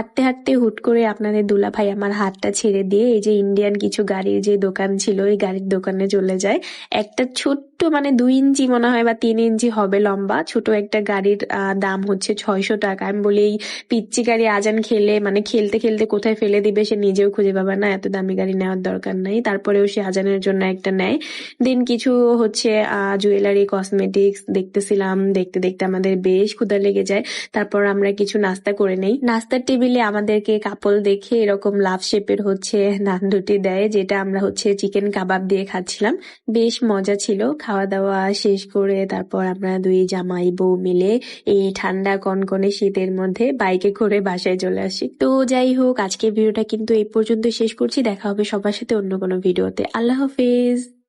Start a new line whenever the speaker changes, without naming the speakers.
হাঁটতে হাঁটতে হুট করে আপনাদের দুলাভাই আমার হাতটা ছেড়ে দিয়ে এই যে ইন্ডিয়ান কিছু গাড়ির যে দোকান ছিল ওই গাড়ির দোকানে চলে যায়। একটা ছোট্ট মানে 2 ইঞ্চি মনে হয় বা 3 ইঞ্চি হবে লম্বা ছোট একটা গাড়ির দাম হচ্ছে 600 টাকা। আমি বলি এই পিচ্চি গাড়ি আজান খেলে মানে খেলতে খেলতে কোথায় ফেলে দিবে সে নিজেও খুঁজে পাবে না, এত দামি গাড়ি নেওয়ার দরকার নাই। তারপরেও সে আজানের জন্য একটা নেয়। দেন কিছু হচ্ছে জুয়েলারি কসমেটিক্স দেখতেছিলাম, দেখতে দেখতে আমাদের বেশ ক্ষুধা লেগে যায়। তারপর আমরা কিছু নাস্তা করে নেই। নাস্তার টেবিলে আমাদেরকে কাপল দেখে এরকম লাভ শেপের হচ্ছে নান রুটি দেয়, যেটা আমরা হচ্ছে চিকেন কাবাব দিয়ে খাচ্ছিলাম। বেশ মজা ছিল। খাওয়া দাওয়া শেষ করে তারপর আমরা দুই জামাই বউ মিলে এই ঠান্ডা কনকনে শীতের মধ্যে বাইকে করে বাসায় চলে আসি। তো যাই হোক, আজকের ভিডিওটা কিন্তু এই পর্যন্ত শেষ করছি। দেখা হবে সবার সাথে অন্য কোনো ভিডিওতে। আল্লাহ হাফেজ।